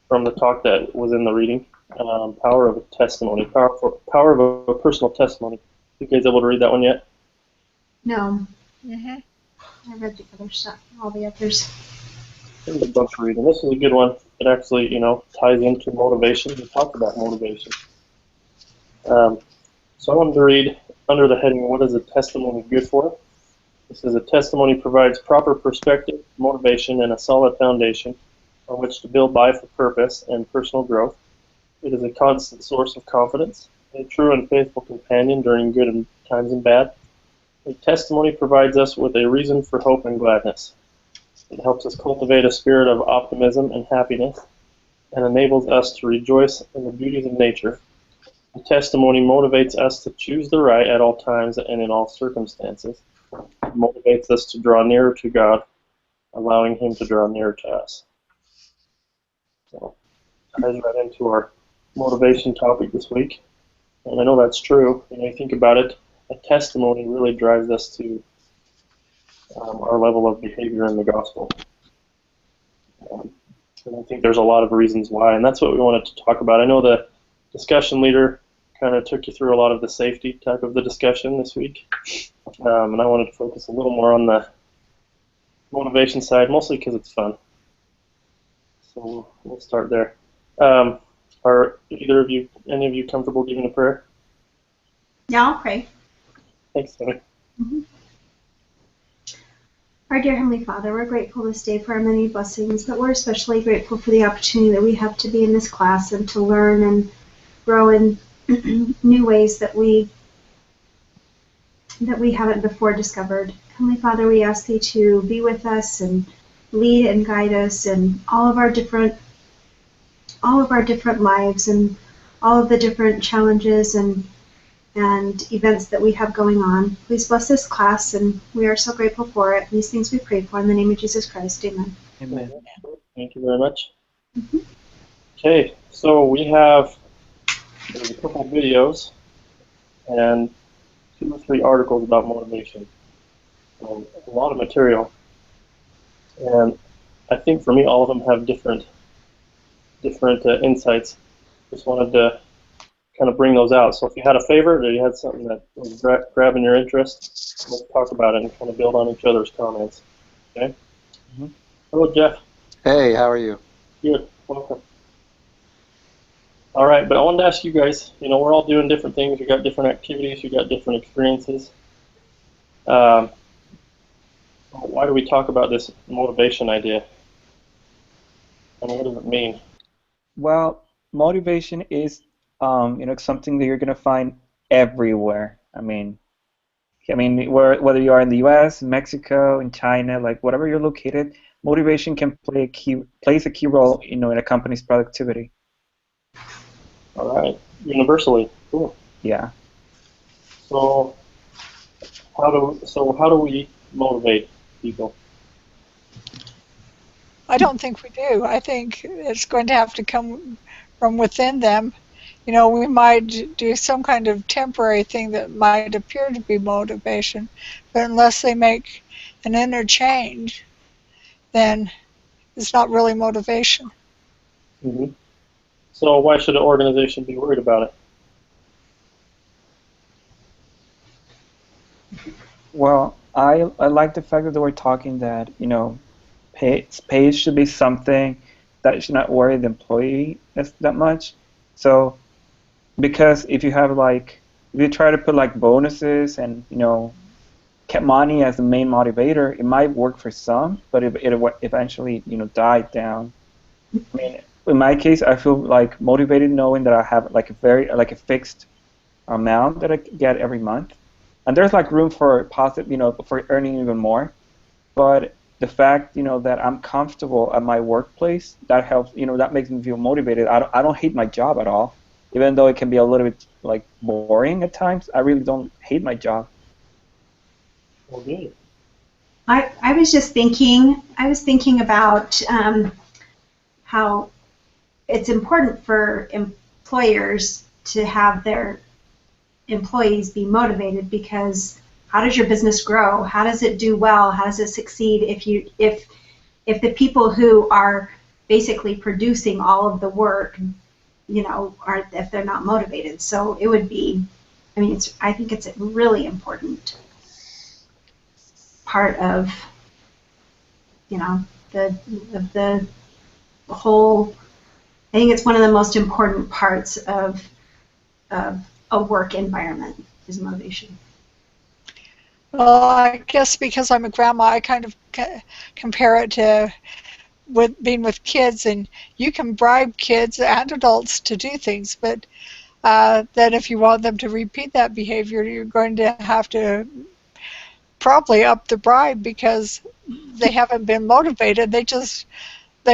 from the talk that was in the reading. Power of a testimony, power of a personal testimony. You guys able to read that one yet? No. I read the other stuff, all the others. There's a bunch of reading. This is a good one. It actually, ties into motivation. We talked about motivation. So I wanted to read under the heading, "What is a testimony good for?" It says, "A testimony provides proper perspective, motivation, and a solid foundation on which to build life with purpose and personal growth. It is a constant source of confidence, a true and faithful companion during good times and bad. A testimony provides us with a reason for hope and gladness. It helps us cultivate a spirit of optimism and happiness, and enables us to rejoice in the beauties of nature. A testimony motivates us to choose the right at all times and in all circumstances. It motivates us to draw nearer to God, allowing Him to draw nearer to us." So, ties right into our motivation topic this week. And I know that's true. You think about it, a testimony really drives us to our level of behavior in the gospel. And I think there's a lot of reasons why, and that's what we wanted to talk about. I know the discussion leader kind of took you through a lot of the safety type of the discussion this week, and I wanted to focus a little more on the motivation side, mostly because it's fun. So we'll start there. Are any of you comfortable giving a prayer? Yeah, I'll pray. Thanks, Tony. Our dear Heavenly Father, we're grateful this day for our many blessings, but we're especially grateful for the opportunity that we have to be in this class and to learn and grow in new ways that we haven't before discovered. Heavenly Father, we ask Thee to be with us and lead and guide us in all of our different lives and all of the different challenges and events that we have going on. Please bless this class, and we are so grateful for it. These things we pray for in the name of Jesus Christ. Amen. Amen. Thank you very much. Okay, so there's a couple videos and 2 or 3 articles about motivation. So a lot of material. And I think for me, all of them have different insights. Just wanted to kind of bring those out. So if you had a favorite or you had something that was grabbing your interest, let's talk about it and kind of build on each other's comments. Okay? Hello, Jeff. Hey, how are you? Good. Welcome. All right, but I wanted to ask you guys, we're all doing different things. You got different activities. You got different experiences. Why do we talk about this motivation idea? And what does it mean? Well, motivation is, something that you're going to find everywhere. Whether you are in the U.S., Mexico, in China, like whatever you're located, motivation can plays a key role, in a company's productivity. All right, universally, cool. Yeah. So how do we motivate people? I don't think we do. I think it's going to have to come from within them. We might do some kind of temporary thing that might appear to be motivation, but unless they make an inner change, then it's not really motivation. So why should an organization be worried about it? Well, I like the fact that we're talking that, pay should be something that should not worry the employee that much. So, because if you try to put bonuses and, kept money as the main motivator, it might work for some, but it eventually, died down. In my case, I feel motivated knowing that I have a fixed amount that I get every month, and there's room for for earning even more. But the fact that I'm comfortable at my workplace, that helps. That makes me feel motivated. I don't hate my job at all, even though it can be a little bit boring at times. I really don't hate my job. Okay. I was just thinking. I was thinking about how it's important for employers to have their employees be motivated, because how does your business grow? How does it do well? How does it succeed if if the people who are basically producing all of the work, are, if they're not motivated. So it would be, I think it's a really important part of, the whole. I think it's one of the most important parts of a work environment is motivation. Well, I guess because I'm a grandma, I kind of compare it to with being with kids, and you can bribe kids and adults to do things, but then if you want them to repeat that behavior, you're going to have to probably up the bribe because they haven't been motivated. They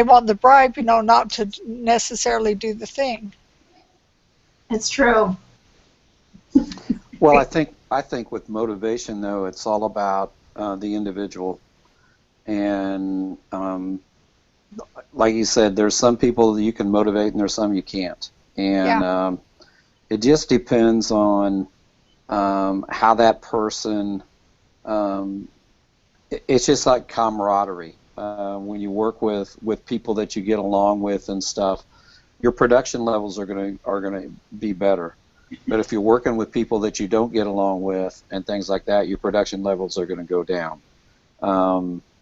want the bribe, not to necessarily do the thing. It's true. Well, I think with motivation though, it's all about the individual, and like you said, there's some people that you can motivate, and there's some you can't, and it just depends on how that person. It's just like camaraderie. When you work with people that you get along with and stuff, your production levels are gonna be better. But if you're working with people that you don't get along with and things like that, your production levels are going to go down.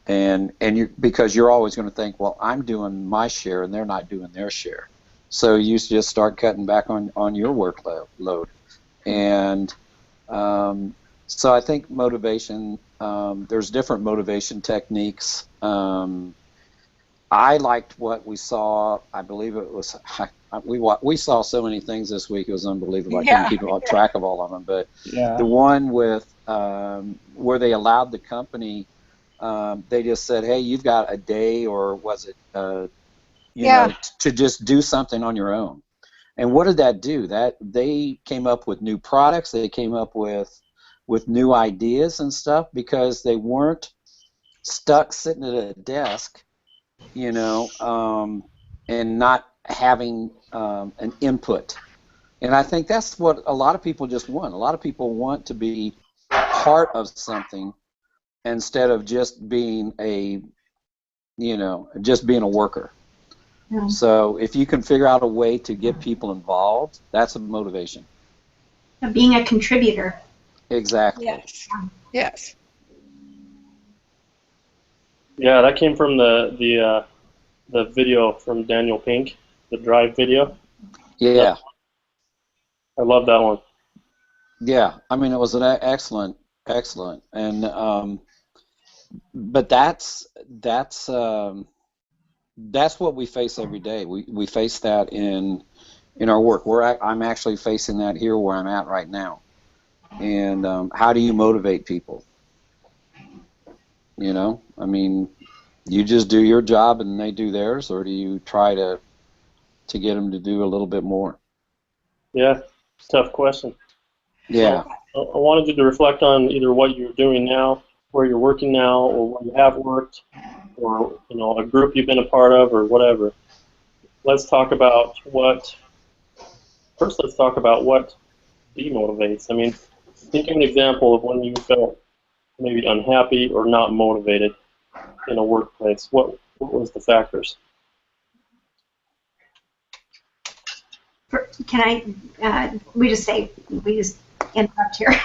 And because you're always going to think, well, I'm doing my share and they're not doing their share. So you just start cutting back on your workload. And so I think motivation, there's different motivation techniques. I liked what we saw. I believe it was we saw so many things this week. It was unbelievable. I couldn't keep track of all of them. But the one with where they allowed the company, they just said, "Hey, you've got a day, or was it, to just do something on your own." And what did that do? That they came up with new products. They came up with new ideas and stuff because they weren't stuck sitting at a desk, and not having an input. And I think that's what a lot of people just want. A lot of people want to be part of something instead of just being a worker. Yeah. So if you can figure out a way to get people involved, that's a motivation. Being a contributor. Exactly. Yes. Yes. Yeah, that came from the video from Daniel Pink, the Drive video. Yeah. I love that one. Yeah, I mean, it was an excellent, and but that's what we face every day. We face that in our work. I'm actually facing that here where I'm at right now. And how do you motivate people? I mean, you just do your job and they do theirs, or do you try to get them to do a little bit more? Yeah, tough question. Yeah. So I wanted you to reflect on either what you're doing now, where you're working now, or where you have worked, or a group you've been a part of, or whatever. Let's talk about what demotivates. I mean, think of an example of when you felt maybe unhappy or not motivated in a workplace. What was the factors? We just interrupt here.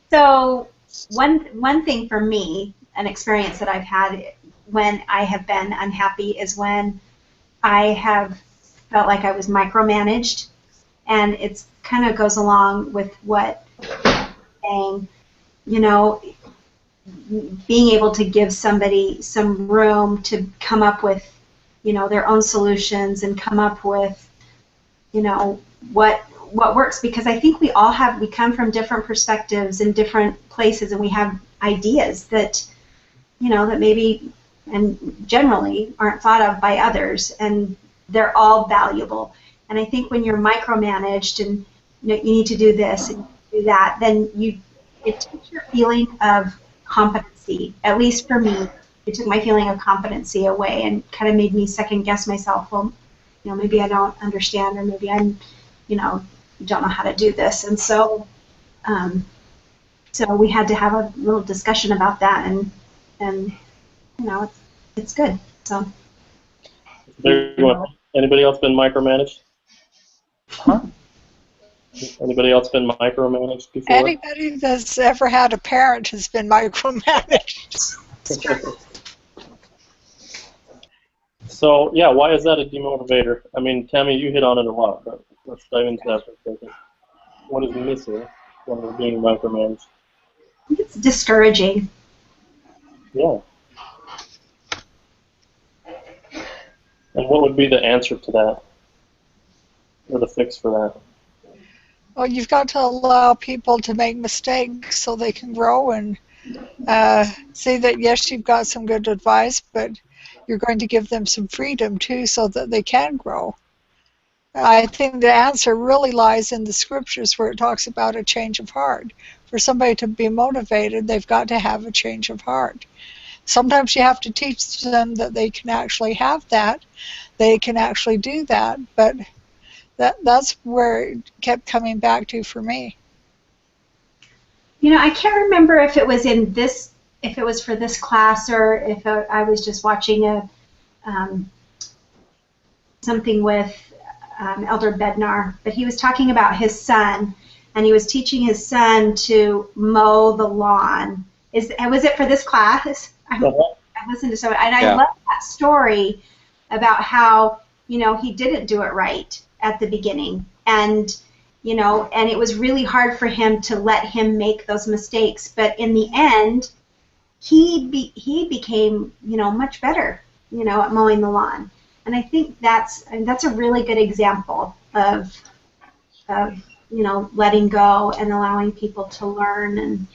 So one thing for me, an experience that I've had when I have been unhappy is when I have felt like I was micromanaged, and it's kind of goes along with what you're saying, being able to give somebody some room to come up with, their own solutions and come up with, what works, because I think we come from different perspectives and different places, and we have ideas that, that maybe and generally aren't thought of by others, and they're all valuable. And I think when you're micromanaged and you need to do this and do that, then it takes your feeling of competency. At least for me, it took my feeling of competency away and kind of made me second guess myself. Well, maybe I don't understand, or maybe I'm, don't know how to do this. And so, so we had to have a little discussion about that, and it's good. So. There you go. Anybody else been micromanaged? Huh? Anybody else been micromanaged before? Anybody that's ever had a parent has been micromanaged. So, yeah, why is that a demotivator? I mean, Tammy, you hit on it a lot, but let's dive into that for a second. What is missing when we're being micromanaged? I think it's discouraging. Yeah. And what would be the answer to that? Or the fix for that? Well, you've got to allow people to make mistakes so they can grow and see that, yes, you've got some good advice, but you're going to give them some freedom, too, so that they can grow. I think the answer really lies in the scriptures where it talks about a change of heart. For somebody to be motivated, they've got to have a change of heart. Sometimes you have to teach them that they can actually have that, they can actually do that, but that's where it kept coming back to for me. I can't remember if it was if it was for this class or if I was just watching something with Elder Bednar, but he was talking about his son, and he was teaching his son to mow the lawn. Was it for this class? I listened to so, and I love that story about how he didn't do it right at the beginning, and and it was really hard for him to let him make those mistakes. But in the end, he became much better at mowing the lawn. And I think that's a really good example of letting go and allowing people to learn. And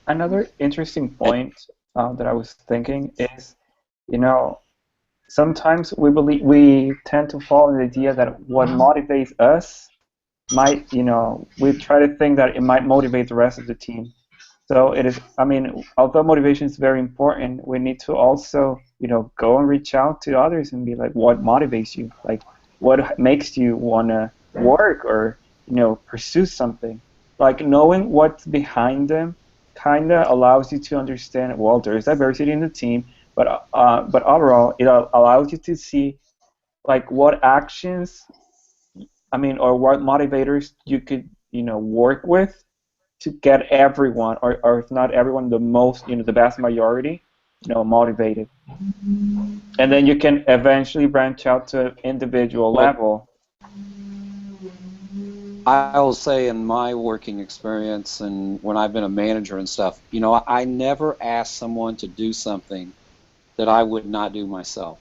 Another interesting point that I was thinking is, sometimes we tend to fall in the idea that what motivates us might, we try to think that it might motivate the rest of the team. So it is, I mean, although motivation is very important, we need to also, go and reach out to others and be like, what motivates you? Like, what makes you want to work or, pursue something? Like, knowing what's behind them kind of allows you to understand, well, there's diversity in the team, but overall, it allows you to see, like, what actions, or what motivators you could, work with to get everyone, or if not everyone, the most, the vast majority, motivated. And then you can eventually branch out to individual level. I will say in my working experience and when I've been a manager and stuff, I never ask someone to do something that I would not do myself.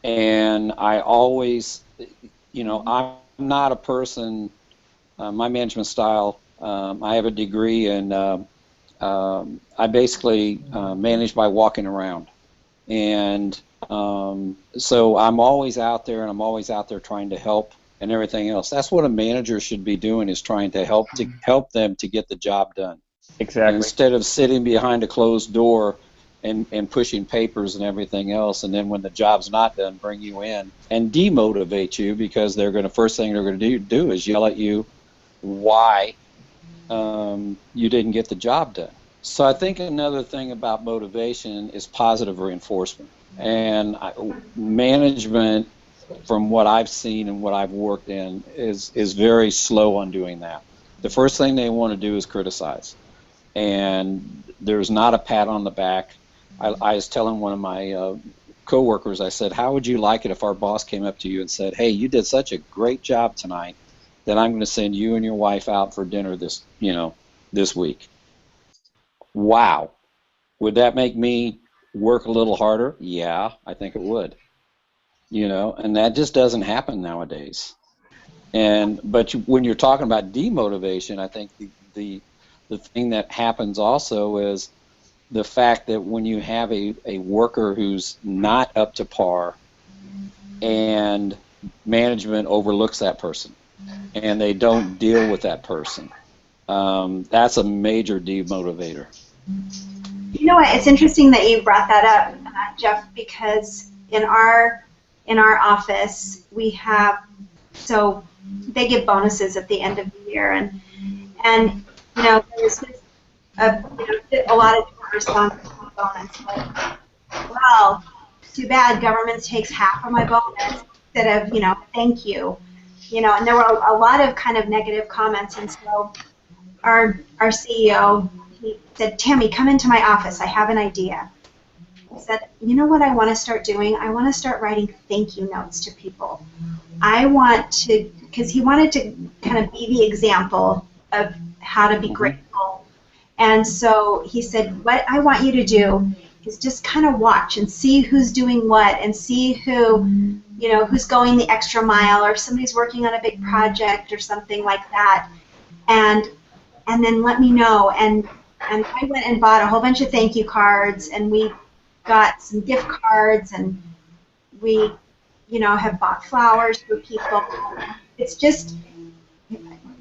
And I always, I'm not a person, my management style, I have a degree in, I basically manage by walking around. And so I'm always out there, and I'm always out there trying to help and everything else. That's what a manager should be doing, is trying to help them to get the job done. Exactly. Instead of sitting behind a closed door and pushing papers and everything else, and then when the job's not done, bring you in and demotivate you, because first thing they're going to do is yell at you why you didn't get the job done. So I think another thing about motivation is positive reinforcement. And management, from what I've seen and what I've worked in, is very slow on doing that. The first thing they want to do is criticize. And there's not a pat on the back. I was telling one of my coworkers, I said, how would you like it if our boss came up to you and said, hey, you did such a great job tonight that I'm going to send you and your wife out for dinner this week. Wow. Would that make me work a little harder? Yeah, I think it would. And that just doesn't happen nowadays. But when you're talking about demotivation, I think the thing that happens also is the fact that when you have a worker who's not up to par and management overlooks that person and they don't deal with that person, that's a major demotivator. you know what? It's interesting that you brought that up, Jeff, because in our office we have, so they give bonuses at the end of the year, and there's just a lot of different responses to the bonus. But well, too bad government takes half of my bonus instead of, thank you. And there were a lot of kind of negative comments, and so our CEO, he said, Tammy, come into my office. I have an idea. He said, you know what I want to start doing? I want to start writing thank you notes to people. I want to, because he wanted to kind of be the example of how to be grateful. And so he said, what I want you to do is just kind of watch and see who's doing what and see who's going the extra mile, or if somebody's working on a big project or something like that. And then let me know. And I went and bought a whole bunch of thank you cards, and we got some gift cards, and we, have bought flowers for people. It's just,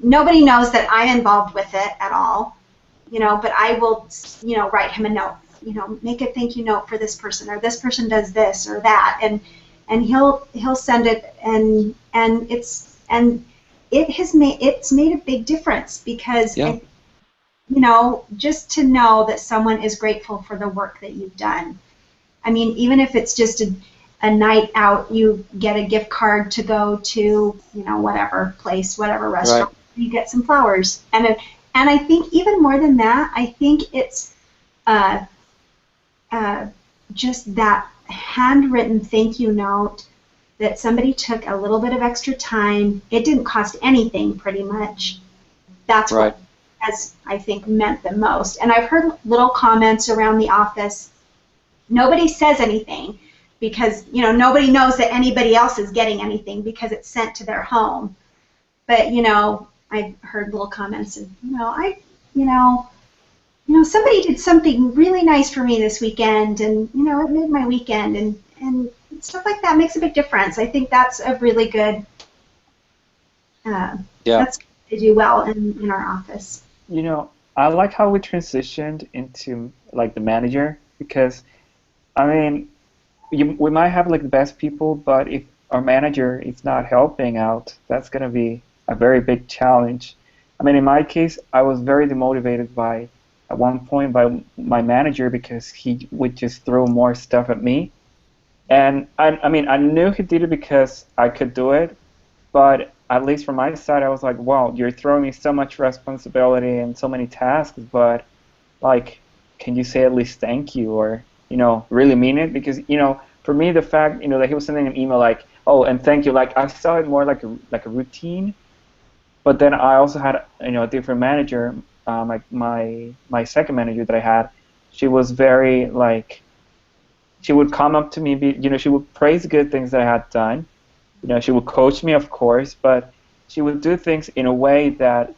nobody knows that I'm involved with it at all, but I will, write him a note, make a thank you note for this person, or this person does this or that, and he'll send it, and it's made a big difference, because just to know that someone is grateful for the work that you've done. I mean, even if it's just a night out, you get a gift card to go to, whatever place, whatever restaurant, you get some flowers. And I think even more than that, I think it's just that handwritten thank you note that somebody took a little bit of extra time. It didn't cost anything, pretty much. That's what has, I think, meant the most. And I've heard little comments around the office. Nobody says anything because, nobody knows that anybody else is getting anything because it's sent to their home. But, I've heard little comments of, somebody did something really nice for me this weekend, and, it made my weekend, and stuff like that makes a big difference. I think that's a really good, that's to do well in our office. I like how we transitioned into, like, the manager, because, I mean, we might have, like, the best people, but if our manager is not helping out, that's going to be a very big challenge. I mean, in my case, I was very demotivated at one point by my manager, because he would just throw more stuff at me. And I mean, I knew he did it because I could do it, but at least from my side, I was like, wow, you're throwing me so much responsibility and so many tasks, but, like, can you say at least thank you, or, really mean it? Because, for me, the fact, that he was sending an email like, oh, and thank you, like, I saw it more like a routine. But then I also had, a different manager, like my second manager that I had. She was very, like, she would come up to me, she would praise good things that I had done. She would coach me, of course, but she would do things in a way that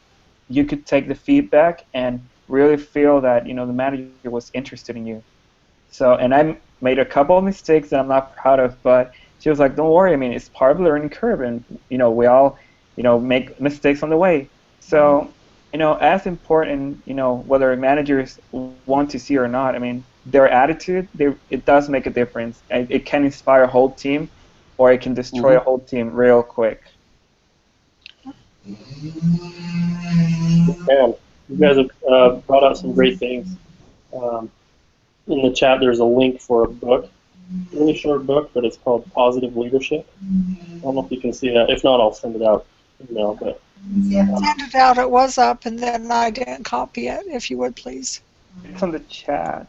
you could take the feedback and really feel that, the manager was interested in you. So, and I made a couple of mistakes that I'm not proud of, but she was like, don't worry, I mean, it's part of the learning curve, and, we all, make mistakes on the way. So, as important, whether managers want to see or not, I mean, their attitude, it does make a difference. It can inspire a whole team, or it can destroy a whole team real quick. And you guys have brought out some great things. In the chat, there's a link for a book, really short book, but it's called Positive Leadership. I don't know if you can see that. If not, I'll send it out. But send it out. It was up, and then I didn't copy it. If you would, please. It's on the chat.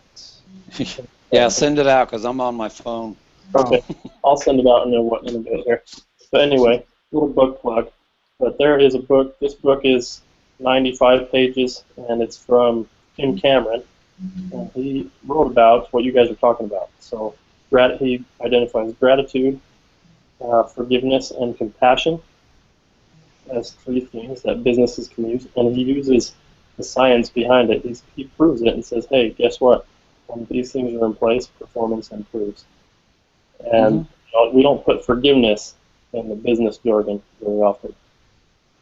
Yeah, send it out, because I'm on my phone. Okay, I'll send it out in a bit here. But anyway, little book plug. But there is a book. This book is 95 pages, and it's from Tim Cameron. And he wrote about what you guys are talking about. So he identifies gratitude, forgiveness, and compassion as 3 things that businesses can use. And he uses the science behind it. He proves it and says, hey, guess what? When these things are in place, performance improves. And we don't put forgiveness in the business jargon very often.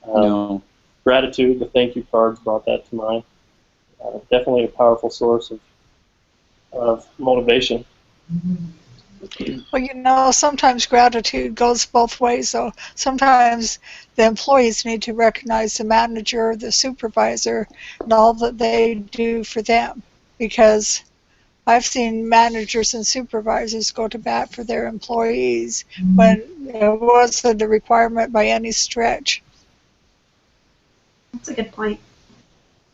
No. Gratitude, the thank you cards brought that to mind. Definitely a powerful source of motivation. Well, sometimes gratitude goes both ways, though. Sometimes the employees need to recognize the manager, the supervisor, and all that they do for them, because I've seen managers and supervisors go to bat for their employees when it wasn't a requirement by any stretch. That's a good point.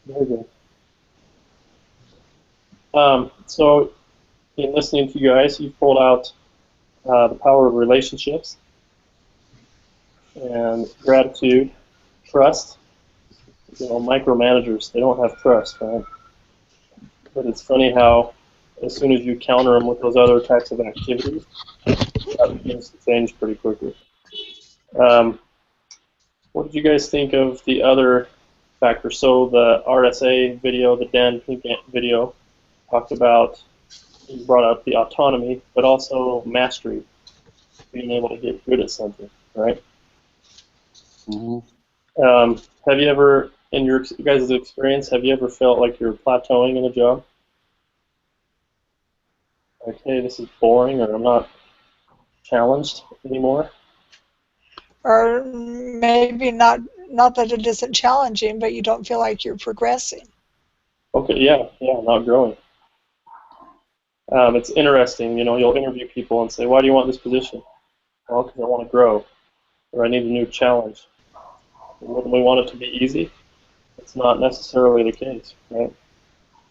Very good. So, in listening to you guys, you've pulled out the power of relationships and gratitude, trust. You know, micromanagers, they don't have trust, right? But it's funny how as soon as you counter them with those other types of activities, that begins to change pretty quickly. Um, what did you guys think of the other factors? So the RSA video, the Dan Pink video, talked about, he brought up the autonomy, but also mastery, being able to get good at something, right? Mm-hmm. Have you ever, in your guys' experience, have you ever felt like you're plateauing in a job? Like, hey, this is boring, or I'm not challenged anymore? Or maybe not that it isn't challenging, but you don't feel like you're progressing. Okay, yeah, not growing. It's interesting, you know, you'll interview people and say, why do you want this position? Well, because I want to grow, or I need a new challenge. Wouldn't we want it to be easy? It's not necessarily the case, right?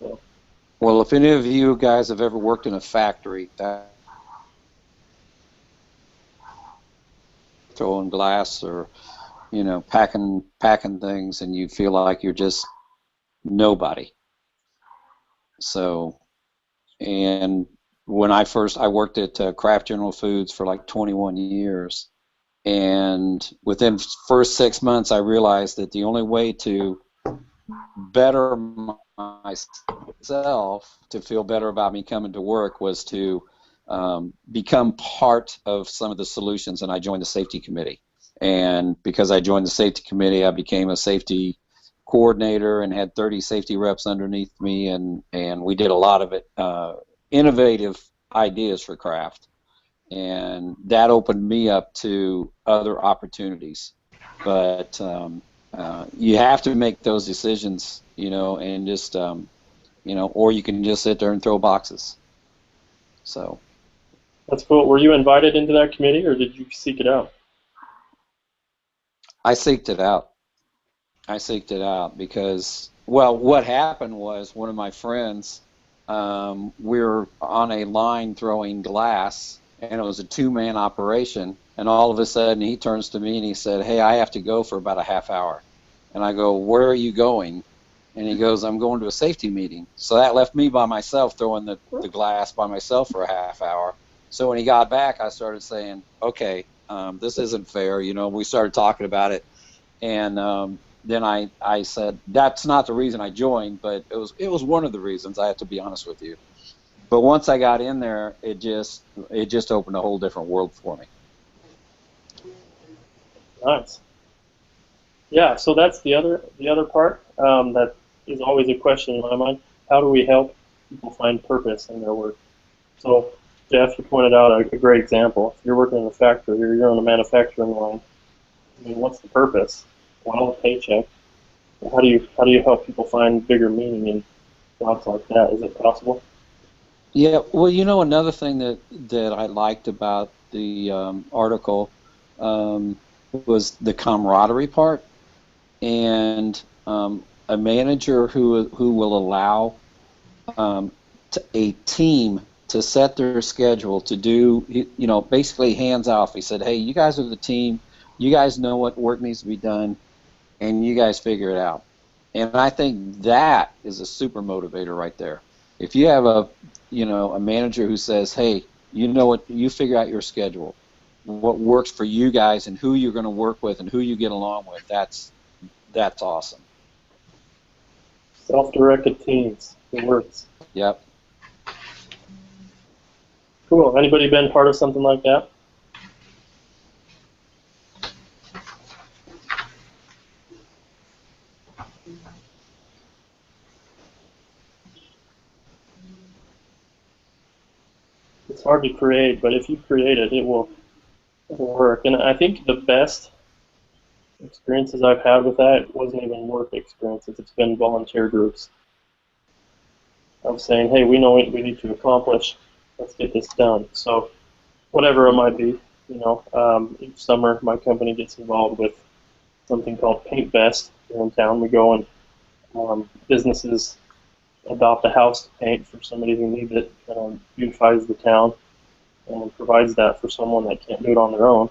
So, Well, if any of you guys have ever worked in a factory, that throwing glass or packing things, and you feel like you're just nobody. So, and when I worked at Kraft General Foods for like 21 years, and within the first 6 months, I realized that the only way to better myself, to feel better about me coming to work, was to become part of some of the solutions, and I joined the safety committee. And because I joined the safety committee, I became a safety coordinator and had 30 safety reps underneath me, and we did a lot of it, innovative ideas for Kraft, and that opened me up to other opportunities. But you have to make those decisions, and just or you can just sit there and throw boxes. So that's cool. Were you invited into that committee, or did you seek it out? I seeked it out. Because, well, what happened was one of my friends, we were on a line throwing glass, and it was a two-man operation, and all of a sudden he turns to me and he said, hey, I have to go for about a half hour. And I go, where are you going? And he goes, I'm going to a safety meeting. So that left me by myself throwing the glass by myself for a half hour. So when he got back, I started saying, okay, this isn't fair. We started talking about it. And then I said, that's not the reason I joined, but it was one of the reasons, I have to be honest with you. But once I got in there, it just opened a whole different world for me. Nice. Yeah, so that's the other part that is always a question in my mind. How do we help people find purpose in their work? So, Jeff, you pointed out a great example. If you're working in a factory or you're on a manufacturing line, I mean, what's the purpose? Well, a paycheck. How do you help people find bigger meaning in jobs like that? Is it possible? Yeah, well, another thing that I liked about the article was the camaraderie part, and a manager who will allow a team to set their schedule to do, basically hands off. He said, hey, you guys are the team. You guys know what work needs to be done, and you guys figure it out. And I think that is a super motivator right there. If you have a manager who says, hey, you know what, you figure out your schedule, what works for you guys and who you're going to work with and who you get along with, that's awesome. Self-directed teams. It works. Yep. Cool. Anybody been part of something like that? It's hard to create, but if you create it, it'll work. And I think the best experiences I've had with that wasn't even work experiences. It's been volunteer groups. of saying, hey, we know what we need to accomplish. Let's get this done. So whatever it might be, each summer my company gets involved with something called Paint Fest here in town. We go and businesses adopt a house to paint for somebody who needs it, beautifies the town, and provides that for someone that can't do it on their own.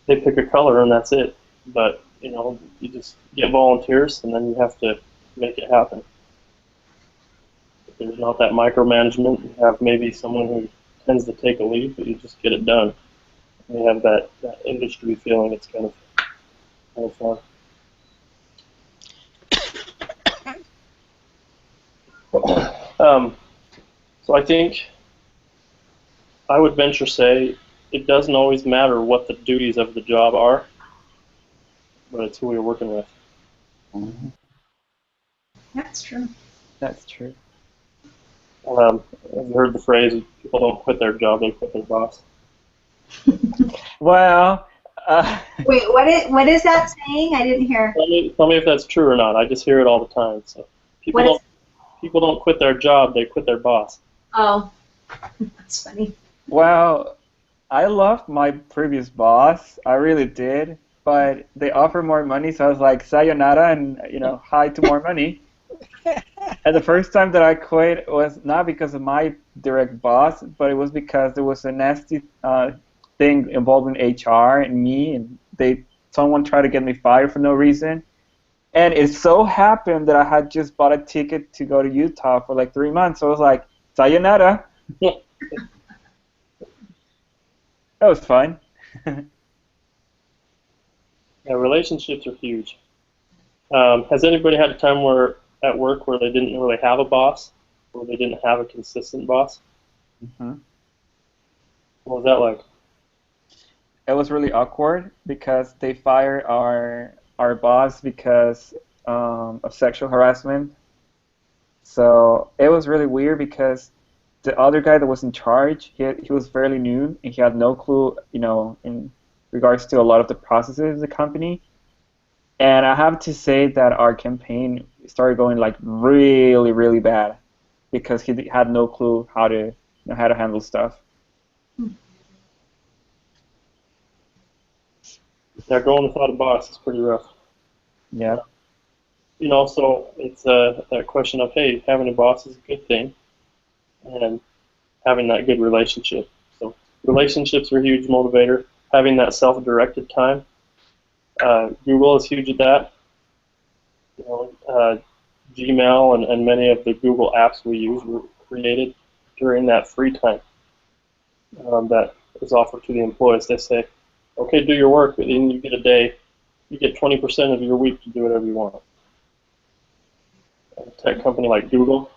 They pick a color and that's it. But, you just get volunteers and then you have to make it happen. If there's not that micromanagement, you have maybe someone who tends to take a lead, but you just get it done. And you have that industry feeling. It's kind of fun. So I think I would venture say it doesn't always matter what the duties of the job are, but it's who you're working with. Mm-hmm. That's true. That's true. Have you heard the phrase, people don't quit their job, they quit their boss? Well, Wait, what is that saying? I didn't hear. Tell me if that's true or not. I just hear it all the time. So people don't quit their job, they quit their boss. Oh, that's funny. well, I loved my previous boss. I really did, but they offered more money, so I was like, sayonara, and hi to more money. And the first time that I quit was not because of my direct boss, but it was because there was a nasty thing involving HR and me, and someone tried to get me fired for no reason. And it so happened that I had just bought a ticket to go to Utah for like 3 months, so I was like, sayonara. That was fun. Yeah, relationships are huge. Has anybody had a time at work where they didn't really have a boss, or they didn't have a consistent boss? Mm-hmm. What was that like? It was really awkward because they fired our boss because of sexual harassment. So it was really weird because the other guy that was in charge, he was fairly new and he had no clue, in regards to a lot of the processes of the company. And I have to say that our campaign started going like really, really bad because he had no clue how to handle stuff. Yeah, going without a boss is pretty rough. Yeah. So it's that question of, hey, having a boss is a good thing, and having that good relationship. So relationships are a huge motivator. Having that self-directed time. Google is huge at that. Gmail and many of the Google apps we use were created during that free time that is offered to the employees. They say, okay, do your work, but then you get a day, you get 20% of your week to do whatever you want. A tech company like Google,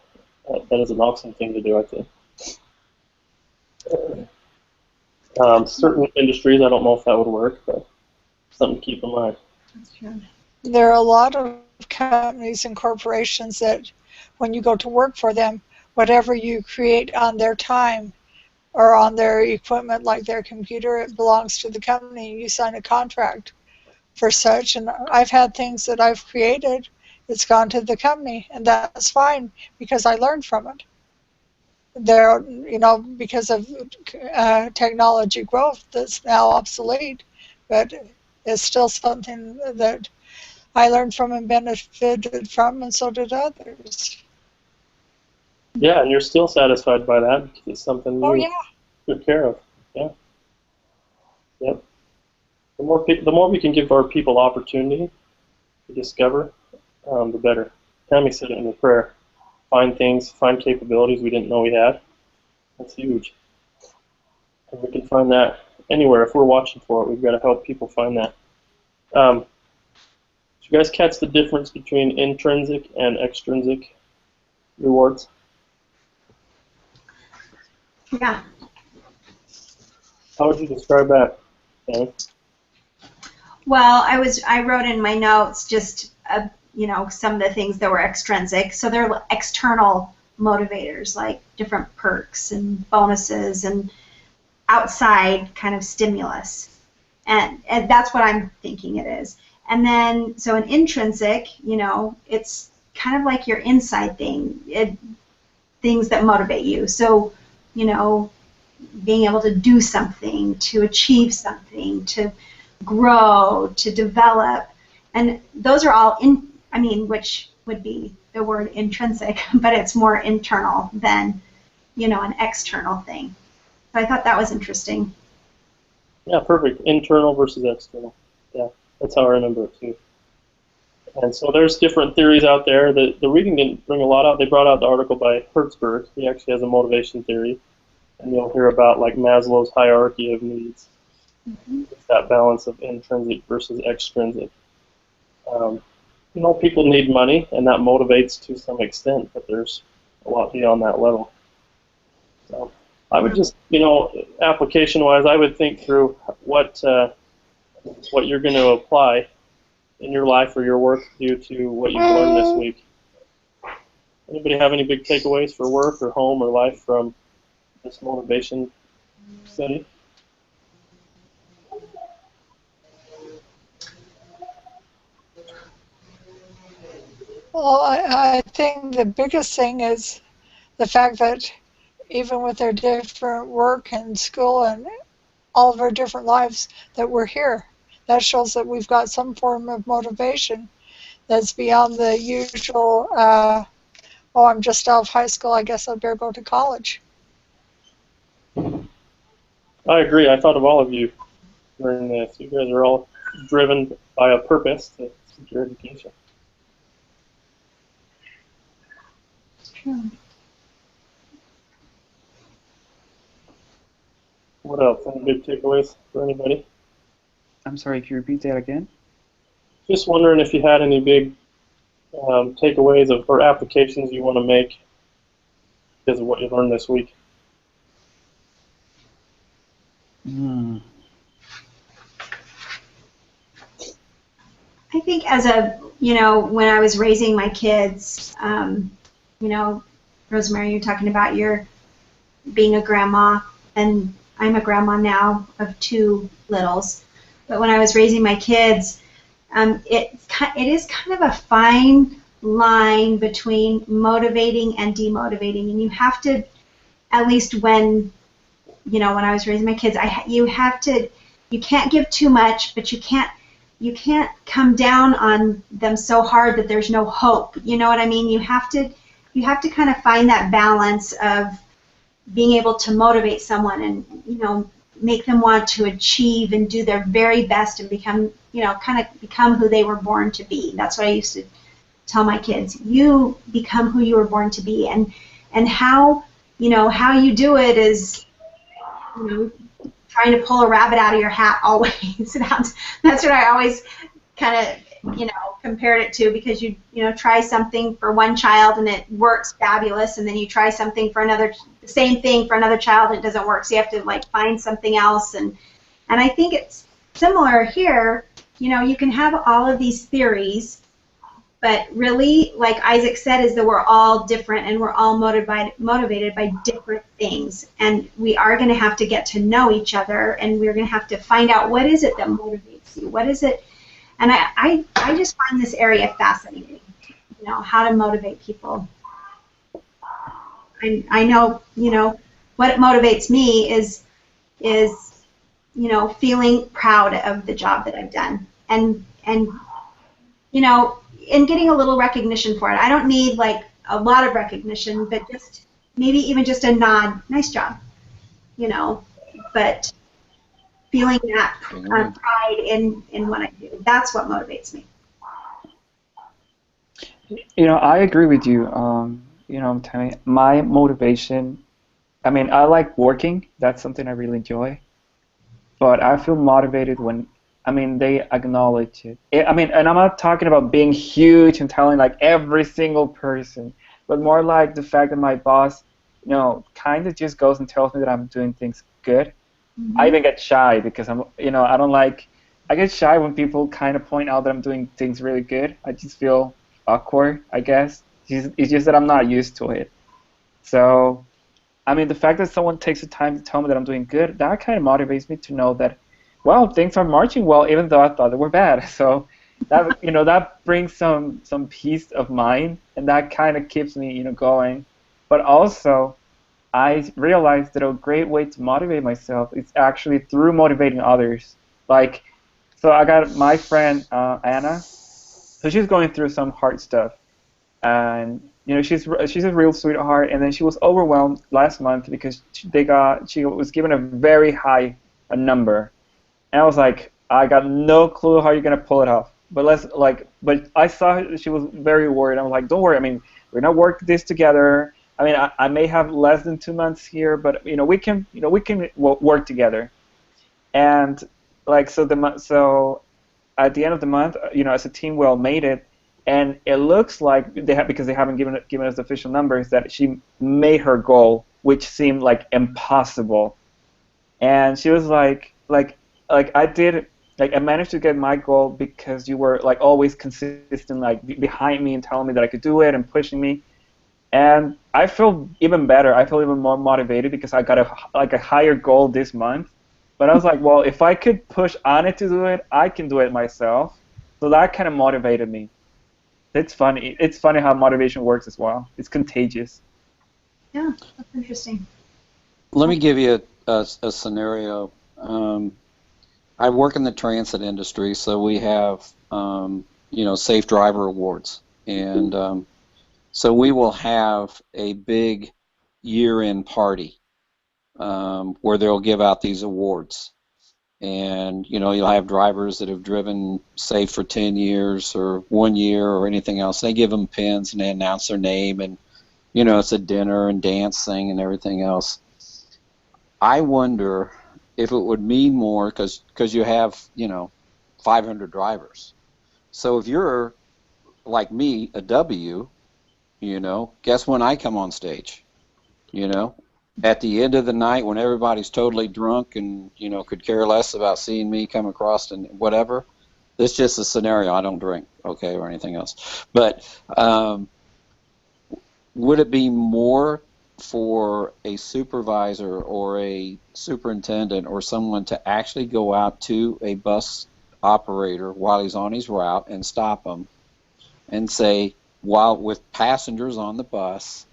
that is an awesome thing to do, I think. Certain industries, I don't know if that would work, but something to keep in mind. That's true. There are a lot of companies and corporations that when you go to work for them, whatever you create on their time or on their equipment, like their computer, it belongs to the company. You sign a contract for such, and I've had things that I've created, it's gone to the company, and that's fine because I learned from it. There, because of technology growth that's now obsolete, but it's still something that I learned from and benefited from, and so did others. Yeah, and you're still satisfied by that because it's something Oh you yeah. took care of. Yeah. Yep. The more we can give our people opportunity to discover, the better. Tammy said it in the prayer. Find capabilities we didn't know we had. That's huge. And we can find that anywhere. If we're watching for it, we've got to help people find that. Did you guys catch the difference between intrinsic and extrinsic rewards? Yeah. How would you describe that, Tammy? Well, I wrote in my notes just some of the things that were extrinsic. So they're external motivators like different perks and bonuses and outside kind of stimulus. And that's what I'm thinking it is. And then so an intrinsic, it's kind of like your inside thing, things that motivate you. So, you know, being able to do something, to achieve something, to grow, to develop, and those are all which would be the word intrinsic, but it's more internal than, you know, an external thing. So I thought that was interesting. Yeah, perfect. Internal versus external. Yeah, that's how I remember it too. And so there's different theories out there. The reading didn't bring a lot out. They brought out the article by Hertzberg. He actually has a motivation theory. And you'll hear about like Maslow's hierarchy of needs. It's that balance of intrinsic versus extrinsic. You know, people need money, and that motivates to some extent, but there's a lot beyond that level. So I would just, you know, application-wise, I would think through what you're going to apply in your life or your work due to what you've learned this week. Anybody have any big takeaways for work or home or life from this motivation study? Well, I think the biggest thing is the fact that even with our different work and school and all of our different lives, that we're here. That shows that we've got some form of motivation that's beyond the usual, oh, I'm just out of high school, I guess I better go to college. I agree. I thought of all of you during this. You guys are all driven by a purpose to seek your education. True. What else? Any big takeaways for anybody? I'm sorry, can you repeat that again? Just wondering if you had any big takeaways or applications you want to make because of what you learned this week. I think as you know, when I was raising my kids, you know, Rosemary, you're talking about your being a grandma, and I'm a grandma now of 2 littles. But when I was raising my kids, it is kind of a fine line between motivating and demotivating, and you have to, at least when, you know, when I was raising my kids, you can't give too much, but you can't come down on them so hard that there's no hope. You know what I mean? You have to kind of find that balance of being able to motivate someone and, you know, make them want to achieve and do their very best and become, you know, kind of become who they were born to be. That's what I used to tell my kids. You become who you were born to be, and how, you know, how you do it is, you know, trying to pull a rabbit out of your hat always. That's what I always kind of, you know, compared it to, because you know, try something for one child and it works fabulous, and then you try something for another, the same thing for another child and it doesn't work, so you have to like find something else. And I think it's similar here. You know, you can have all of these theories, but really, like Isaac said, is that we're all different and we're all motivated by different things. And we are going to have to get to know each other, and we're going to have to find out what is it that motivates you. What is it? And I just find this area fascinating, you know, how to motivate people. I know, you know, what motivates me is, you know, feeling proud of the job that I've done. And you know, and getting a little recognition for it. I don't need like a lot of recognition, but just maybe even just a nod, nice job, you know, but feeling that pride in what I do. That's what motivates me. You know, I agree with you. You know, I'm telling you, my motivation, I mean, I like working. That's something I really enjoy. But I feel motivated when, I mean, they acknowledge it. I mean, and I'm not talking about being huge and telling like every single person, but more like the fact that my boss, you know, kind of just goes and tells me that I'm doing things good. Mm-hmm. I even get shy because I'm, you know, I get shy when people kind of point out that I'm doing things really good. I just feel awkward, I guess. It's just that I'm not used to it. So, I mean, the fact that someone takes the time to tell me that I'm doing good, that kind of motivates me to know that, well, things are marching well, even though I thought they were bad. So, that that brings some peace of mind, and that kind of keeps me going. But also, I realized that a great way to motivate myself is actually through motivating others. Like, so I got my friend Anna, so she's going through some hard stuff, and she's a real sweetheart. And then she was overwhelmed last month because she was given a very high number, and I was like, I got no clue how you're gonna pull it off. But I saw she was very worried. I was like, don't worry. I mean, we're not working this together. I mean, I may have less than 2 months here, but we can work together. And so at the end of the month, as a team, we all made it, and it looks like because they haven't given us official numbers, that she made her goal, which seemed like impossible. And she was like I did, like I managed to get my goal because you were like always consistent, like behind me and telling me that I could do it and pushing me. And I feel even better. I feel even more motivated because I got a higher goal this month. But I was like, well, if I could push Anna to do it, I can do it myself. So that kind of motivated me. It's funny. It's funny how motivation works as well. It's contagious. Yeah, that's interesting. Let me give you a scenario. I work in the transit industry, so we have safe driver awards, and so we will have a big year-end party where they'll give out these awards. And you'll have drivers that have driven safe for 10 years or 1 year or anything else. They give them pins and they announce their name, and it's a dinner and dancing and everything else. I wonder if it would mean more because you have 500 drivers. So if you're like me, a W, guess when I come on stage? At the end of the night when everybody's totally drunk and could care less about seeing me come across and whatever. This is just a scenario. I don't drink, okay, or anything else. But would it be more for a supervisor or a superintendent or someone to actually go out to a bus operator while he's on his route and stop him and say, while with passengers on the bus,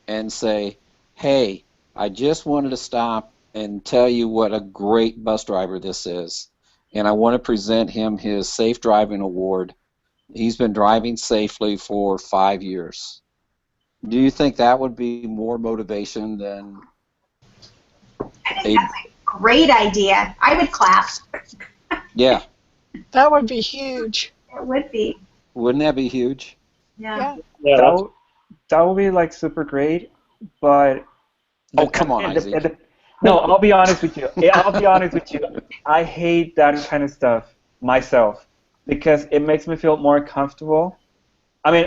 and say, hey, I just wanted to stop and tell you what a great bus driver this is, and I want to present him his Safe Driving Award. He's been driving safely for 5 years. Do you think that would be more motivation than I think that's a great idea. I would clap. Yeah. That would be huge. It would be. Wouldn't that be huge? Yeah. Yeah, That would be like super great, but Oh, come on, Isaac. no, I'll be honest with you. I'll be honest with you. I hate that kind of stuff myself because it makes me feel more comfortable. I mean,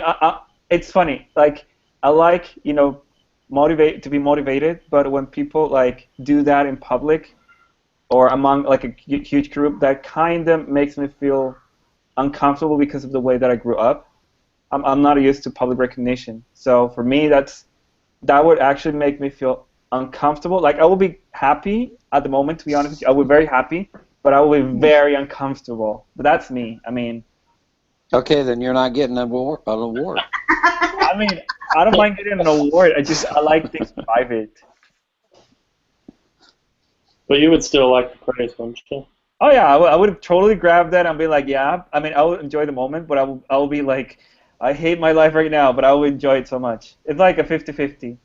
it's funny. Like I like motivate to be motivated, but when people like do that in public or among like a huge group, that kind of makes me feel uncomfortable because of the way that I grew up. I'm not used to public recognition, so for me that would actually make me feel uncomfortable. Like I will be happy at the moment, to be honest with you. I will be very happy, but I will be very uncomfortable. But that's me. I mean. Okay, then you're not getting an award. I mean, I don't mind getting an award. I like things private. but you would still like the praise, wouldn't you? Oh yeah, I would totally grab that and be like, yeah. I mean, I would enjoy the moment, but I will be like, I hate my life right now, but I will enjoy it so much. It's like a 50-50.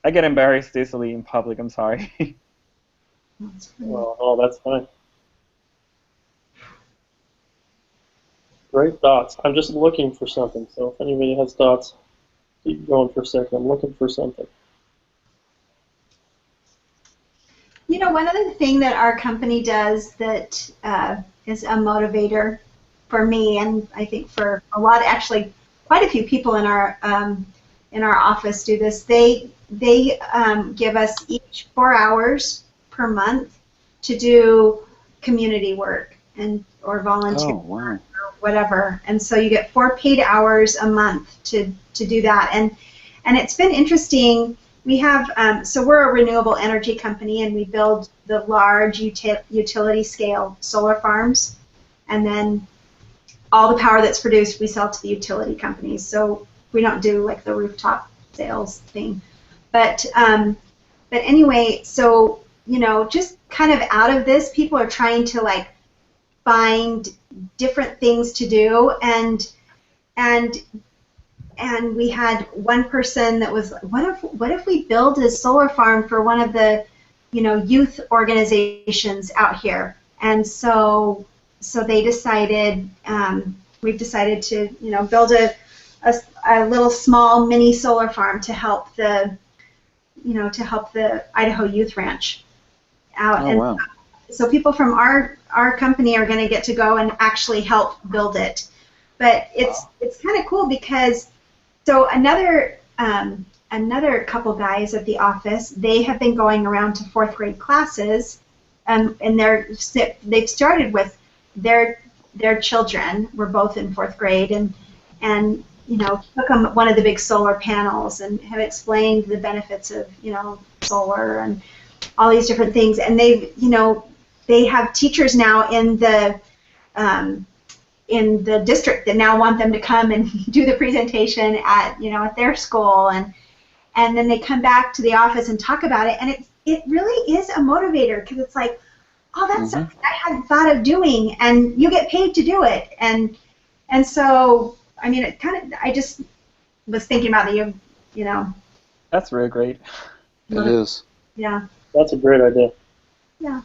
I get embarrassed easily in public. I'm sorry. Well, oh, that's fine. Great thoughts. I'm just looking for something, so if anybody has thoughts, keep going for a second. I'm looking for something. One other thing that our company does that is a motivator for me, and I think for a lot, actually, quite a few people in our office do this. They give us each 4 hours per month to do community work or volunteer work or whatever, and so you get 4 paid hours a month to do that, and it's been interesting. We have, so we're a renewable energy company, and we build the large utility scale solar farms, and then all the power that's produced we sell to the utility companies. So we don't do like the rooftop sales thing. But anyway, so just kind of out of this, people are trying to like find different things to do, and we had one person that was, what if we build a solar farm for one of the youth organizations out here? And so they decided, we've decided to build a little small mini solar farm to help the Idaho Youth Ranch out. Oh, and wow. So people from our company are going to get to go and actually help build it. But it's kind of cool because another couple guys at the office, they have been going around to fourth grade classes, and they've started with their children were both in fourth grade, and took them one of the big solar panels and have explained the benefits of solar and all these different things. And they have teachers now in the district that now want them to come and do the presentation at their school, and then they come back to the office and talk about it, and it really is a motivator, because it's like, oh, that's something I hadn't thought of doing, and you get paid to do it, and so I mean, I just was thinking about That's really great. It is. Yeah. That's a great idea. Yeah.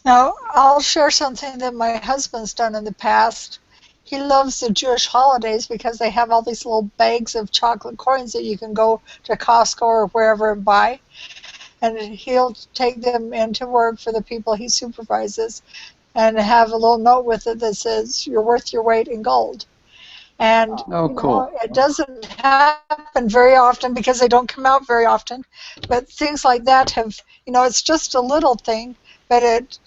Now, I'll share something that my husband's done in the past. He loves the Jewish holidays because they have all these little bags of chocolate coins that you can go to Costco or wherever and buy. And he'll take them into work for the people he supervises and have a little note with it that says, "You're worth your weight in gold." And cool. it doesn't happen very often because they don't come out very often. But things like that have, it's just a little thing, but it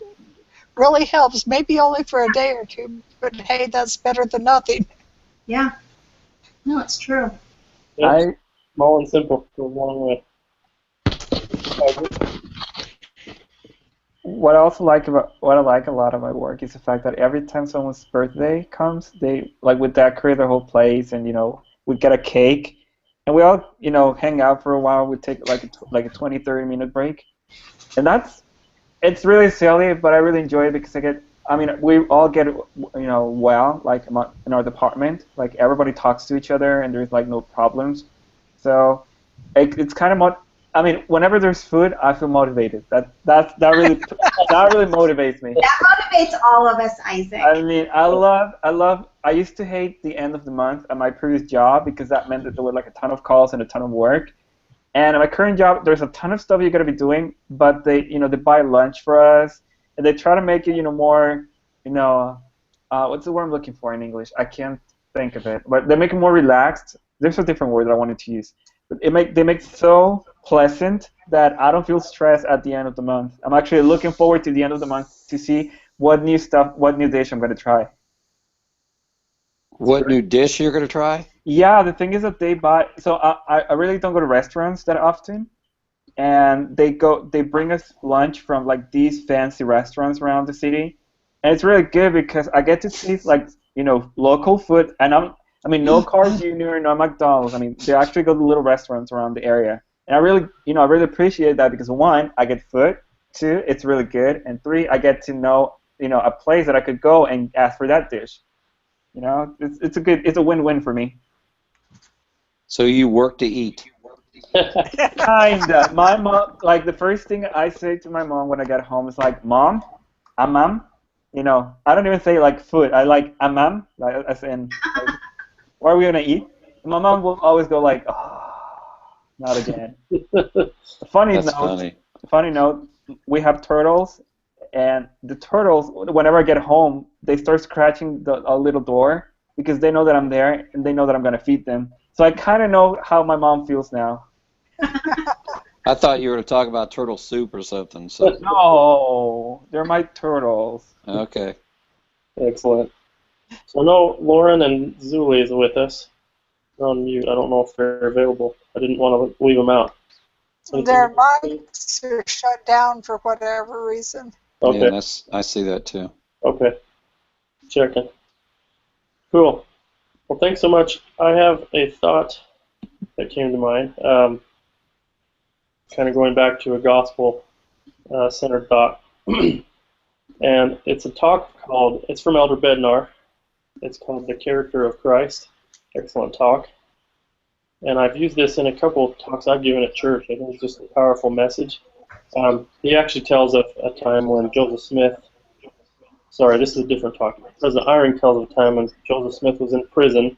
really helps, maybe only for a day or two, but hey, that's better than nothing. Yeah. No, it's true. Yeah, small and simple goes a long way. What I also like what I like a lot of my work is the fact that every time someone's birthday comes, they would decorate their whole place, and we get a cake, and we all hang out for a while. We take like a 20-30 minute break, and it's really silly, but I really enjoy it because we all get well, like in our department, like everybody talks to each other and there's like no problems, so it's kind of whenever there's food, I feel motivated. That really motivates me. That motivates all of us, Isaac. I used to hate the end of the month at my previous job because that meant that there were like a ton of calls and a ton of work. And at my current job, there's a ton of stuff you got to be doing, but they buy lunch for us, and they try to make it more, what's the word I'm looking for in English? I can't think of it, but they make it more relaxed. There's a different word that I wanted to use. But they make it so pleasant that I don't feel stressed at the end of the month. I'm actually looking forward to the end of the month to see what new dish I'm going to try. What new dish you're going to try? Yeah, the thing is that they buy. So I really don't go to restaurants that often, and they bring us lunch from like these fancy restaurants around the city, and it's really good because I get to see like local food, and no Carl's Jr., no McDonald's. They actually go to little restaurants around the area, and I really appreciate that because one, I get food, two, it's really good, and three, I get to know a place that I could go and ask for that dish. It's a win-win for me. So you work to eat. Kinda. My mom, like the first thing I say to my mom when I get home is like, "Mom, amam." I don't even say like food. I like amam, like as in, like, what are we gonna eat? And my mom will always go like, "Oh, not again." Funny note, we have turtles, and the turtles, whenever I get home, they start scratching a little door because they know that I'm there and they know that I'm gonna feed them. So I kind of know how my mom feels now. I thought you were going to talk about turtle soup or something. So. No, they're my turtles. Okay. Excellent. So now Lauren and Zuli is with us. They're on mute. I don't know if they're available. I didn't want to leave them out. Their mics are shut down for whatever reason. Okay. Yeah, I see that too. Okay. Checking. Cool. Well, thanks so much. I have a thought that came to mind, kind of going back to a gospel-centered thought. And it's a talk it's from Elder Bednar. It's called The Character of Christ. Excellent talk. And I've used this in a couple of talks I've given at church. I think it's just a powerful message. He actually tells of a time when Joseph Smith, sorry, this is a different talk. President Eyring tells of a time when Joseph Smith was in prison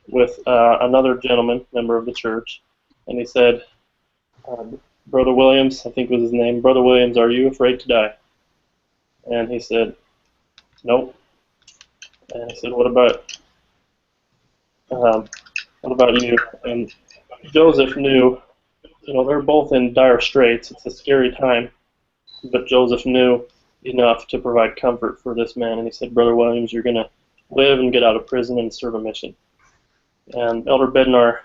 with another gentleman, member of the church, and he said, Brother Williams, I think was his name, Brother Williams, are you afraid to die? And he said, nope. And he said, what about you? And Joseph knew, they're both in dire straits. It's a scary time. But Joseph knew enough to provide comfort for this man. And he said, Brother Williams, you're going to live and get out of prison and serve a mission. And Elder Bednar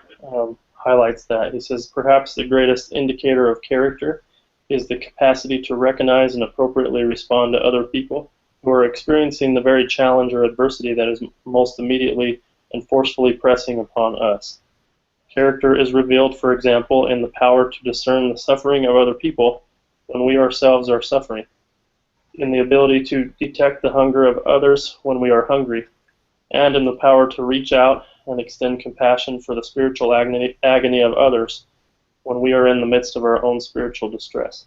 highlights that. He says, perhaps the greatest indicator of character is the capacity to recognize and appropriately respond to other people who are experiencing the very challenge or adversity that is most immediately and forcefully pressing upon us. Character is revealed, for example, in the power to discern the suffering of other people when we ourselves are suffering, in the ability to detect the hunger of others when we are hungry, and in the power to reach out and extend compassion for the spiritual agony of others when we are in the midst of our own spiritual distress.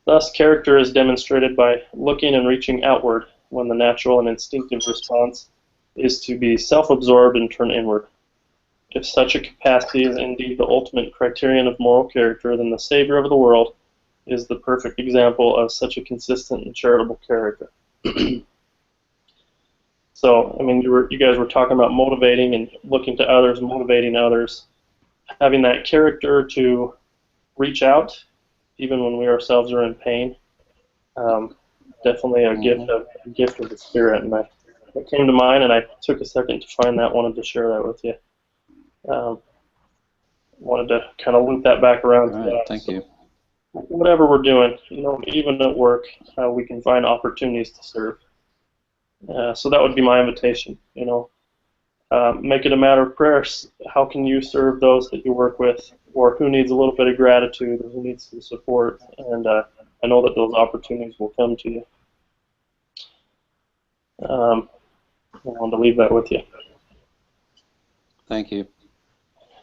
Thus, character is demonstrated by looking and reaching outward when the natural and instinctive response is to be self-absorbed and turn inward. If such a capacity is indeed the ultimate criterion of moral character, then the Savior of the world is the perfect example of such a consistent and charitable character. So, I mean, you guys were talking about motivating and looking to others, motivating others, having that character to reach out, even when we ourselves are in pain. Definitely a gift of the Spirit, and it came to mind, and I took a second to find that. Wanted to share that with you. Wanted to kind of loop that back around. All right, thank you. Whatever we're doing, even at work, we can find opportunities to serve. So that would be my invitation. Make it a matter of prayer. How can you serve those that you work with, or who needs a little bit of gratitude, or who needs some support? And I know that those opportunities will come to you. I wanted to leave that with you. Thank you.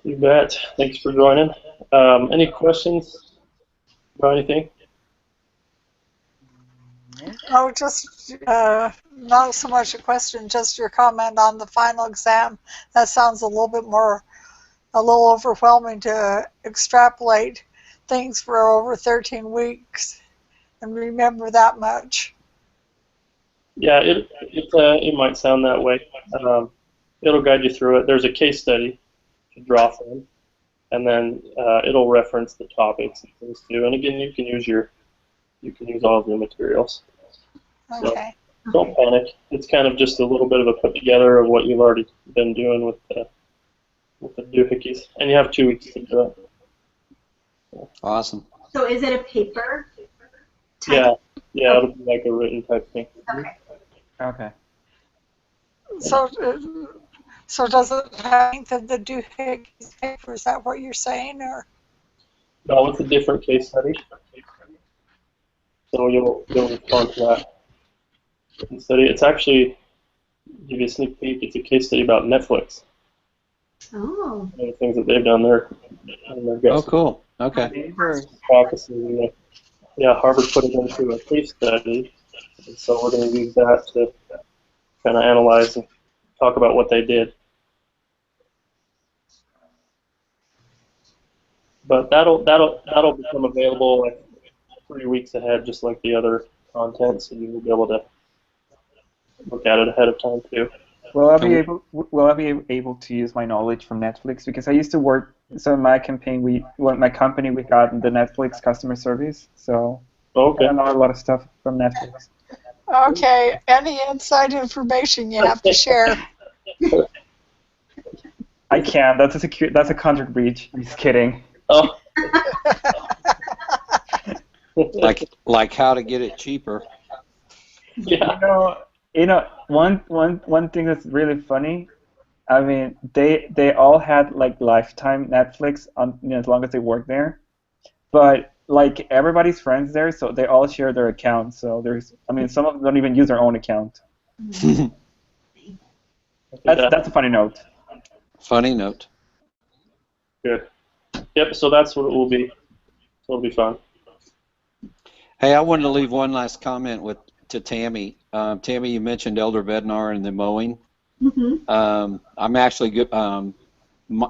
You bet. Thanks for joining. Any questions about anything? Oh, just not so much a question, just your comment on the final exam. That sounds a little overwhelming to extrapolate things for over 13 weeks and remember that much. Yeah, it might sound that way. It'll guide you through it. There's a case study to draw from, and then it'll reference the topics and things too. And again, you can use all of the materials. Okay. So don't panic. It's kind of just a little bit of a put together of what you've already been doing with the doohickeys, and you have 2 weeks to do it. Awesome. So is it a paper Yeah, type? it'll be like a written type thing. Okay. Okay. So does it have length of the doohickey's paper? Is that what you're saying, or? No, it's a different case study. So you'll respond to that study. It's actually, give you a sneak peek, it's a case study about Netflix. Oh. And the things that they've done there. Oh, cool. Okay. Practices. Yeah, Harvard put it into a case study, and so we're going to use that to kind of analyze and talk about what they did. But that'll become available like 3 weeks ahead, just like the other content, so you will be able to look at it ahead of time too. Will I be able to use my knowledge from Netflix? Because I used to work. So in my campaign, my company, we got the Netflix customer service. So Okay. I know a lot of stuff from Netflix. Okay. Any inside information you have to share? I can. That's a contract breach. I'm just kidding. Oh. like how to get it cheaper. Yeah. You know, one thing that's really funny. I mean, they all had like lifetime Netflix on, you know, as long as they worked there. But like everybody's friends there, so they all share their accounts. So there's, I mean, some of them don't even use their own account. That's a funny note. Funny note. Good. Yep. So that's what it will be. It'll be fun. Hey, I wanted to leave one last comment to Tammy. Tammy, you mentioned Elder Bednar and the mowing. I'm actually good.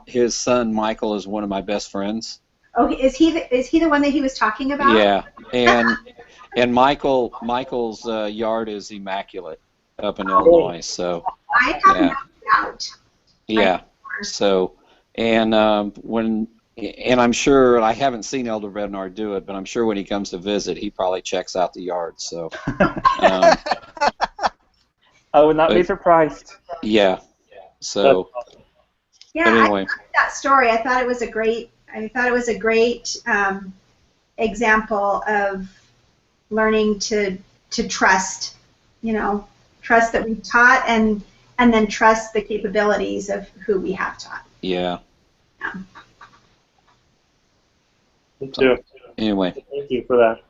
His son Michael is one of my best friends. Oh, is he the one that he was talking about? Yeah, and Michael's yard is immaculate up in Illinois. So I have yeah, no doubt. yeah. So and I'm sure I haven't seen Elder Bednar do it, but I'm sure when he comes to visit, he probably checks out the yard. So I would not be surprised. yeah. So Yeah, but I anyway. liked that story. I thought it was a great. Example of learning to trust. You know, trust that we've taught, and then trust the capabilities of who we have taught. Yeah. Me too. Anyway. Thank you for that.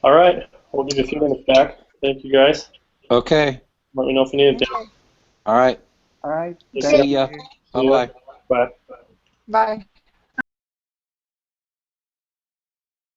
All right. We'll give you a few minutes back. Thank you, guys. Okay. Let me know if you need anything. All right. All right. See Thank ya. you. Bye-bye. Bye. Bye.